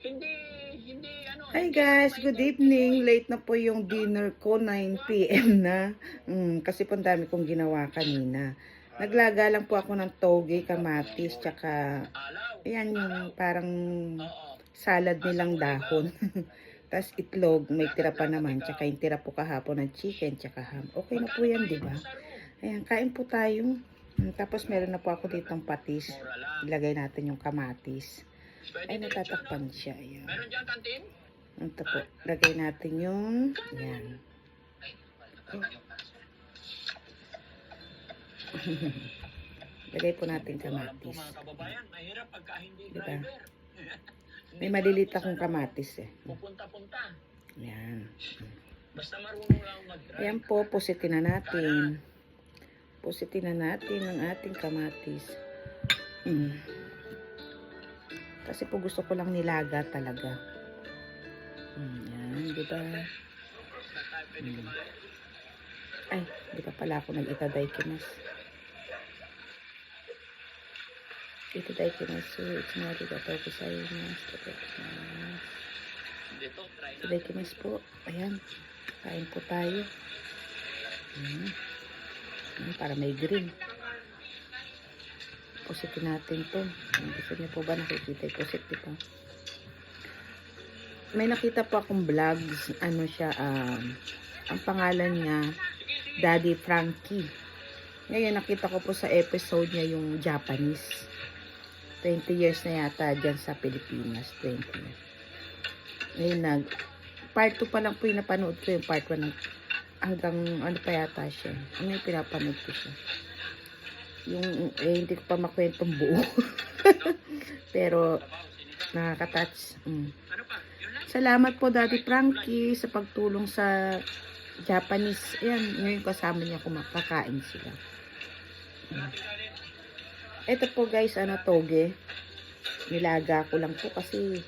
Hindi, hindi ano. Hi guys, good evening. Late na po yung dinner ko, 9 p.m. na. Kasi po ang dami kong ginawa kanina. Naglaga lang po ako ng toge, kamatis, tsaka ayan yung parang salad nilang dahon. Tapos itlog, may tira pa naman, tsaka yung tira po kahapon ng chicken, tsaka ham. Okay na po yan, di ba? Ayan, kain po tayo. Tapos meron na po ako ditong patis. Ilagay natin yung kamatis. Ay, natatakpan siya. Ayan. Meron dyan kantin? Ito po. Lagay natin yung, ayan. Lagay po natin kamatis. Mga kababayan, mahirap pagka hindi Diba? driver. May maliliit akong kamatis eh. Pupunta-punta. Ayan. Basta marunong lang mag-drive. Ayan po, pusitin na natin. Pusitin na natin ang ating kamatis. Kasi po gusto ko lang nilaga talaga. Ayan, diba? Ay, di pa pala ako nag-itadaikimas. Itadaikimasu, itsunarigatou gozaimasu. Itadaikimasu po. Ayan, kain po tayo. Para may green. Pusitin natin to. Gusto niyo po ba nakikita yung pusit dito? May nakita po akong vlogs. Ano siya, ang pangalan niya, Daddy Frankie. Ngayon nakita ko po sa episode niya yung Japanese. 20 years na yata dyan sa Pilipinas. 20. Ngayon part 2 pa lang po yung napanood ko, yung part 1 hanggang ano pa yata siya. Ano yung pinapanood ko siya. Yung hindi ko pa makwentong buo. Pero nakaka-touch. Salamat po Daddy Frankie sa pagtulong sa Japanese. Ayan, ngayon kasama niya kumakakain sila. Ito po guys, toge. Nilaga ko lang po kasi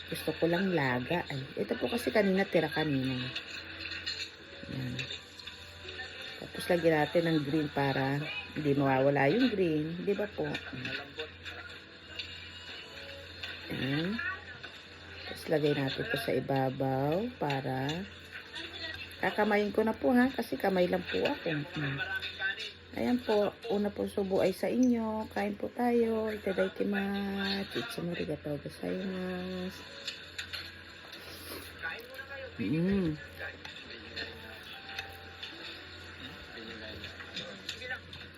gusto ko lang laga. Ay, ito po kasi kanina, tira kanina. Ayan. Tapos lagyan natin ng green para hindi mawawala yung green. Di ba po? Ayan. Tapos lagay natin ito sa ibabaw para kakamayin ko na po ha. Kasi kamay lang po ako. Ayan po. Una po subo ay sa inyo. Kain po tayo. Itadaikimasu. Itsunarigatou gozaimasu.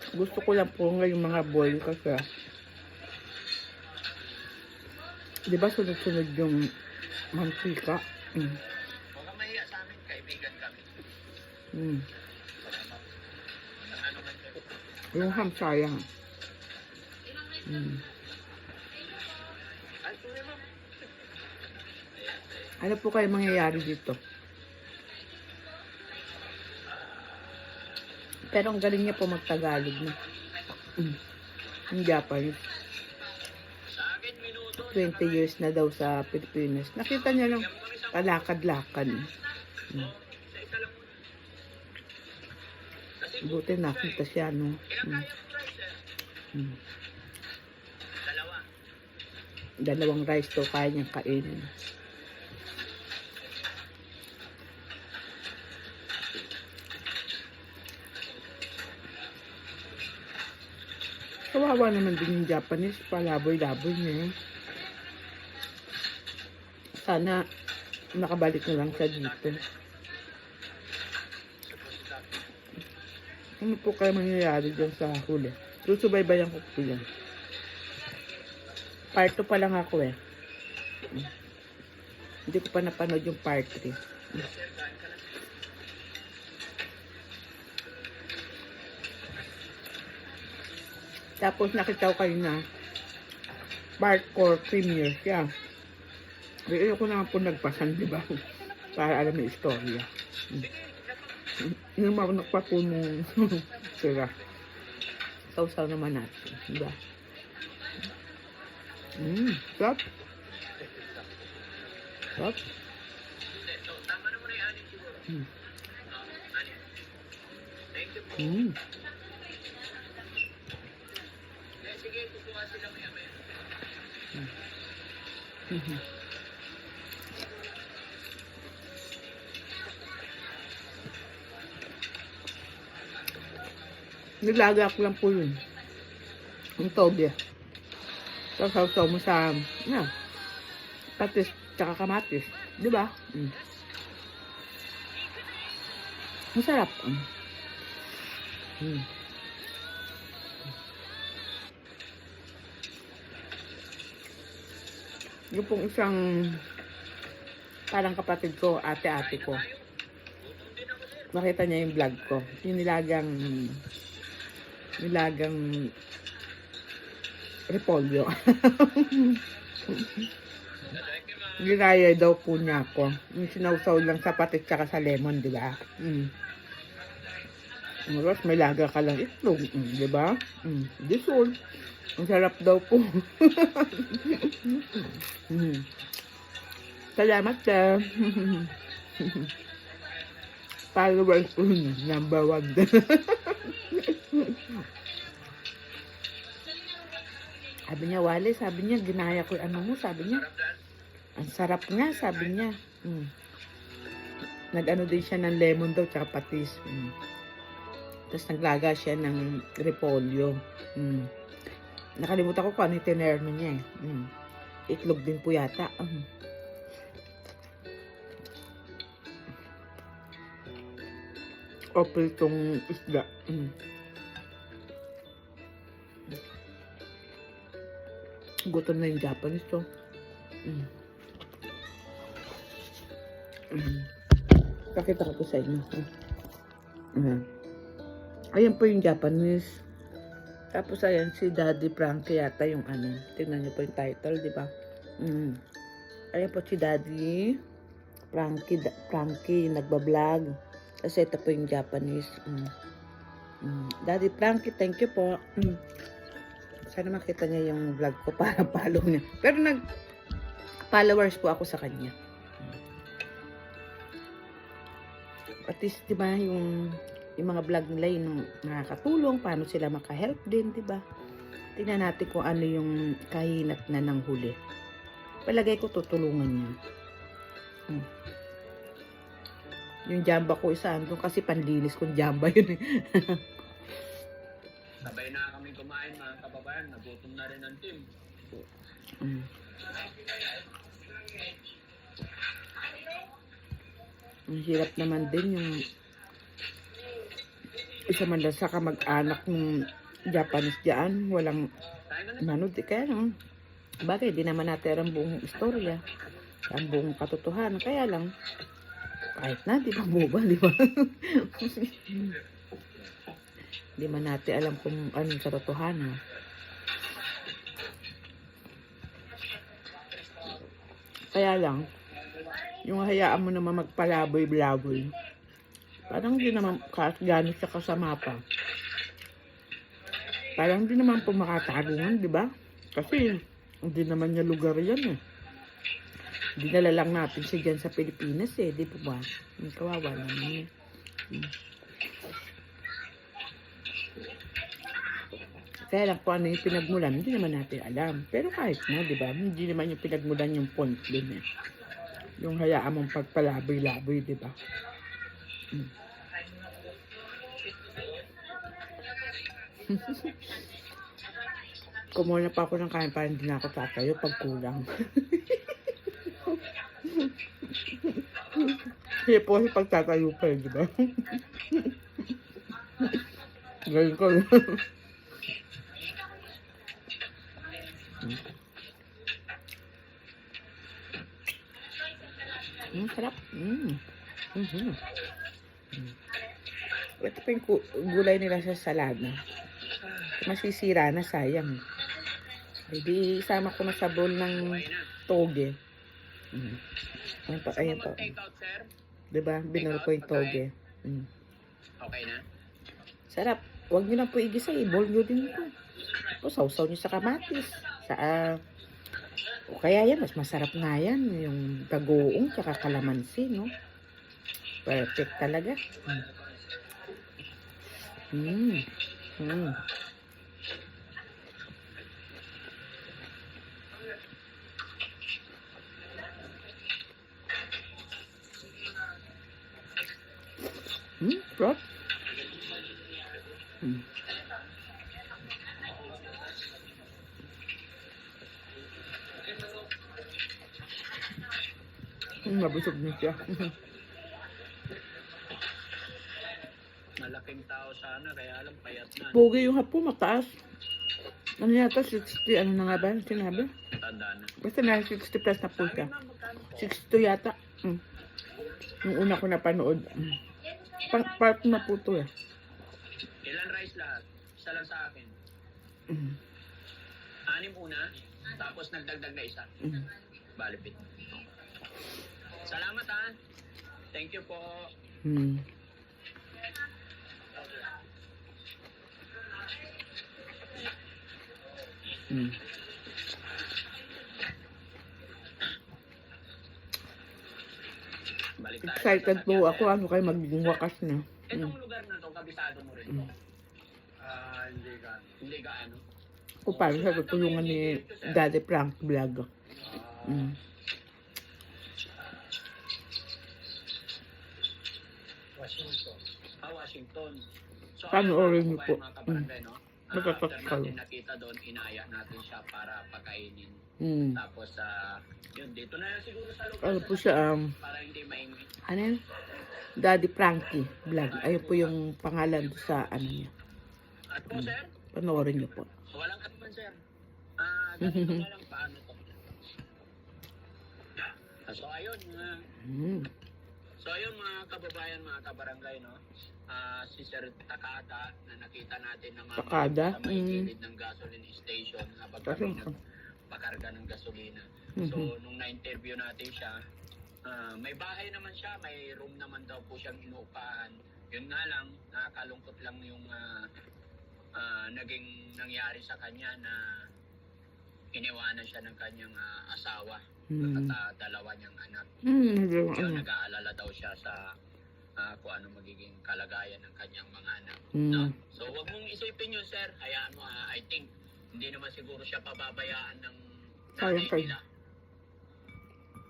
Gusto ko lang po ngayon mga boil kasi di ba sunod-sunod yung mantika. Huwag kang mahiya sa amin, kaibigan kami. Yung ham sayang. Ano po kayo mangyayari dito? Pero ang galing niya po magtagalog na. Ang Japanese. 20 years na daw sa Pilipinas. Nakita niya lang kalakad-lakad. Buti nakita siya, no? Dalawang rice to kaya niyang kainin. Kawawa naman din yung Japanese, palaboy-laboy niya. Sana nakabalik na lang siya dito. Ano po kayo mangyayari dyan sa huli? Susubaybayan ko po yan. Part 2 pa lang ako eh. Hindi ko pa napanood yung part 3. Tapos nakita ko kayo na part 4 premiere siya. Ayoko naman po nagpasan, di ba? Para alam yung istorya. Yung mga nagpapunong sila. Sausaw naman natin, di ba? Sarap. Sarap. Nilagak lang po yun. Yung toge. So, sausaw mo sa, patis, tsaka kamatis. Diba? Masarap. Yung pong isang parang kapatid ko, ate-ate ko. Nakita niya yung vlog ko. Yung nilagang repolyo. Ginaya daw po niya ako. Yung sinawsaw lang sa patis tsaka sa lemon, di ba? Tapos may laga ka lang itlog, di ba? Disol. Ang sarap daw po. Salamat sa followers ko, number 1. Sabi niya, Wale, sabi niya, ginaya ko ano mo, sabi niya. Ang sarap nga, sabi niya. Nag-ano din siya ng lemon daw, tsaka patis. Tapos naglaga siya ng repolyo. Nakalimutan ko kung ano yung tinerno niya eh. Itlog din po yata. O pritong isda. Gutom na yung Japanese to. Pakita ko po sa inyo. Ayan po yung Japanese. Tapos ayan si Daddy Frankie yata yung ano. Tingnan niyo po yung title, di ba? Ayan po si Daddy Frankie nagbablog. Kasi ito po yung Japanese. Daddy Frankie, thank you po. Sana makita niya yung vlog ko para follow niya. Pero nag-followers po ako sa kanya. At least, di ba, yung mga vlog nila yung nakakatulong, paano sila maka-help din, di ba? Tingnan natin kung ano yung kahinat na ng huli. Palagay ko tutulungan niya. Yung jamba ko isa, doon kasi panlinis kong jamba yun eh. Sabay na kami kumain, mga kababayan. Nagutom na rin ang team. Ang hirap naman din yung isa man lang sa kamag-anak ng Japanese dyan. Walang manood. Kaya no, bagay, di naman natin ang buong istorya. Ang buong katotohanan. Kaya lang, kahit na, di ba boba, di ba? Di man natin alam kung ano sa totohanan. Kaya lang, yung hayaan mo naman magpalaboy-laboy. Parang hindi naman gano'n siya kasama pa. Parang hindi naman po makatarungan, di ba? Kasi hindi naman niya lugar yan eh. Dinala lang natin siya dyan sa Pilipinas eh, di ba? Kawawa naman eh. Kaya lang kung ano yung pinagmulan, hindi naman natin alam. Pero kahit na, di ba? Hindi naman yung pinagmulan yung point din eh. Yung hayaan mong pagpalaboy-laboy, di ba? Kumuna pa ako ng kain para hindi na ako tatayo pag kulang. Kaya po kasi pagtatayo pa di ba? Ngayon ko. Sarap. Ito pa yung gulay nila sa salada. Masisira na, sayang. Hindi, isama ko na sa bowl ng toge. Ayan pa. Diba? Binol ko yung toge. Okay na? Sarap. Huwag nyo lang po igisa. I-bowl nyo din ito. O, sausaw nyo sa kamatis. O kaya yan, mas masarap nga yan. Yung tagoong tsaka kalamansi, no? Perfect talaga. Sarap. Nabusog na siya. Malaking tao sana, kaya alam, payat na. Pogi yung hapo, mataas. Ano yata, 60, ano na nga ba? Sinabi? Tanda na. Basta na 60 plus na po Sabi siya. ma'am, magkano po? 62 yata. Yung una ko napanood. Part na po to eh. Ilan rice lahat? Isa lang sa akin. Mm. 6 una, tapos nagdagdag na isa. Mm. Balipit. Salamat ha. Thank you po. Mm. Mm. Balik tayo. Excited po ako. Ano kayo magiging wakas na. Itong lugar na to, kabisado mo rin to. Hindi ka. Hindi ka ano? Kung paano sa tutulungan ni Daddy Frank Vlog. Mm. Washington. Washington. So, Panoorin niyo po. Mga kabarangay, no? Natatak After kayo. natin nakita doon, inaya natin siya para pagkainin. Mm. Tapos, yun, dito na lang siguro sa lugar. Ano po siya, para hindi maingit. ano yun? Daddy Frankie Vlog. Ayun po yung pangalan sa ano niya. At po, sir, Panoorin niyo po. walang atman, sir. Ganito na lang paano to. So, ayun, Mm. mga kababayan, mga kabarangay, no? Si Sir Takada na nakita natin na Takada? sa may gilid ng gasoline station habang kami nagpakarga ng gasolina. So, nung na-interview natin siya, may bahay naman siya, may room naman daw po siyang inuupahan. Yun nga lang, nakakalungkot lang yung naging nangyari sa kanya na iniwanan siya ng kanyang asawa at dalawa niyang anak. So, nag-aalala daw siya sa kung ano magiging kalagayan ng kanyang mga anak. No? So, wag mong isipin yun, sir. Hayaan mo, I think, hindi naman siguro siya pababayaan ng nanay nila.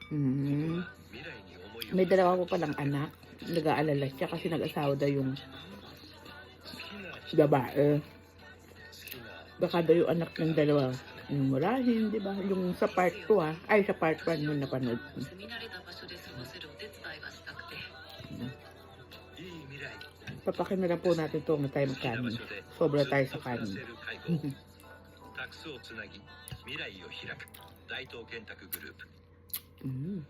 Mm. May dalawa po palang anak. Nag-aalala siya kasi nag-asawa daw yung babae. Baka daw yung anak ng dalawa yung murahin, di ba? Yung sa part 2 ay sa part 1 mo napanood. Papakin na lang po natin ito na tayo magkanin. Sobra tayo sa kanin. Mm.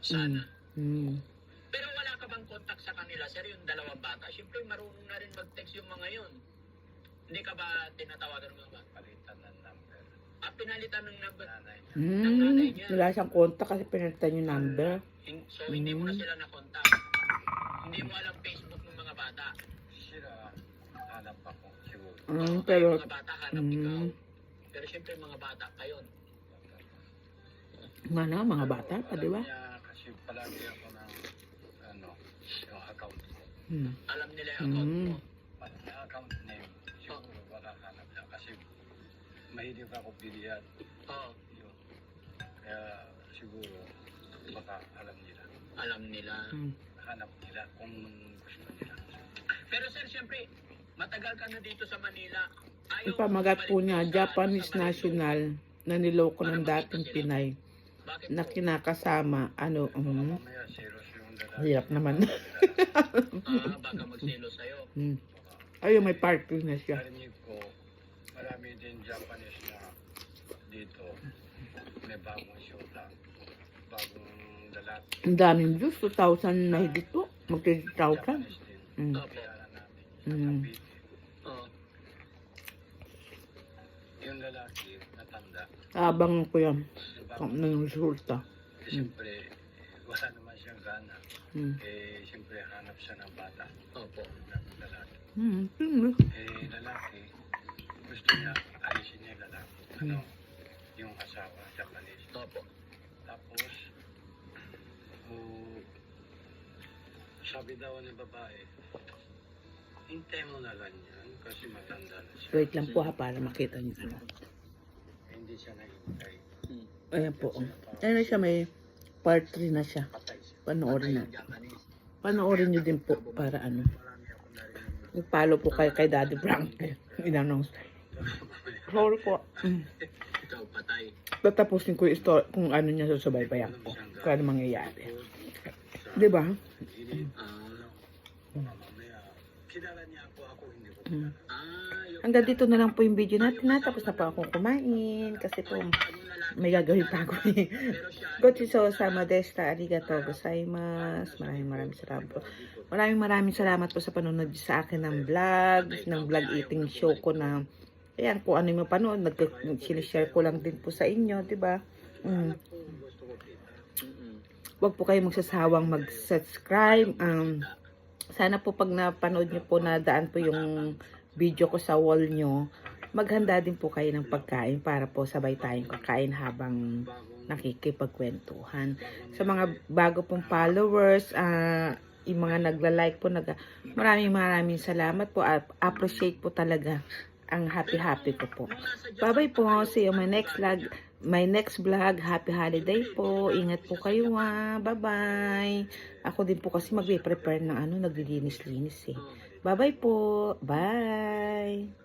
Sana. Mm. Pero wala ka bang contact sa kanila, sir, yung dalawang bata? Siyempre, marunong na rin mag-text yung mga yun. Hindi ka ba tinatawagan ng mga bata? Palitan ng number. Pinalitan ng number. Ng nanay niya. Wala siyang kontak kasi pinalitan yung number. So, hindi mo na sila na-contact. Hindi mo alam Facebook ng mga bata. Sila, hanap ako, siguro. Pero, Mga bata, hanap ikaw. Pero siyempre, mga bata pa yun. mga bata pa, di ba? Kasi palagi ako ng, yung account ko. Alam nila yung account mo. Yung account name, siguro wala hanap lang. Kasi mahilig ako bilihan. Yun. Kaya siguro, baka alam nila. Alam nila. Hanap nila kung gusto nila. Pero sir, siyempre, matagal ka na dito sa Manila. Ang pamagat po niya, Japanese national na niloko ng dating Pinay na kinakasama, hirap naman. Baka magselo sa'yo. Ayun, may party na siya. Narinig ko, marami din Japanese na dito. May bagong shoota. Bagong lalaki. Ang daming views, 2,000 na higit po. Mag-3,000. Japanese din. Yung lalaki, natanda. Abang ko yan. Ng resulta. Siyempre, wala naman siyang gana. Siyempre, hanap siya ng bata. Opo. Lalaki. Lalaki, gusto niya, alisin niya yung lalaki. Yung asawa, Japanese. Opo. Tapos, sabi daw ng babae, hintay mo na lang yan kasi matanda na siya. Wait lang po para makita niyo. Hindi siya naghintay. Ayan po. Ayan na siya, may part 3 na siya. Panoorin na. Panoorin niyo din po para i-follow po kay Daddy Frank. In-announce. Sorry po. Ikaw patay. patay. Tatapusin ko yung story, kung ano niya susubaybayan ko. Kung ano mangyayari. Di ba? Hanggang dito na lang po yung video natin na. Tapos na po akong kumain. Kasi po, may gagawin pa ako eh. Gochiso sama desta. Arigatou gozaimasu. Maraming salamat po. Maraming salamat po sa panonood sa akin ng vlog eating show ko na, ayan, kung ano yung mapanood, nag-share ko lang din po sa inyo, diba? Huwag po kayo magsasawang mag-subscribe. Sana po pag napanood nyo po, nadaan po yung video ko sa wall nyo, maghanda din po kayo ng pagkain para po sabay tayong kakain habang nakikipagkwentuhan. Sa mga bago pong followers, yung mga nagla-like po, maraming salamat po. Appreciate po talaga ang happy ko po. Bye-bye po. See you on my next vlog. Happy holiday po. Ingat po kayo Bye-bye. Ako din po kasi magpe-prepare ng naglilinis-linis eh. Bye-bye po. Bye.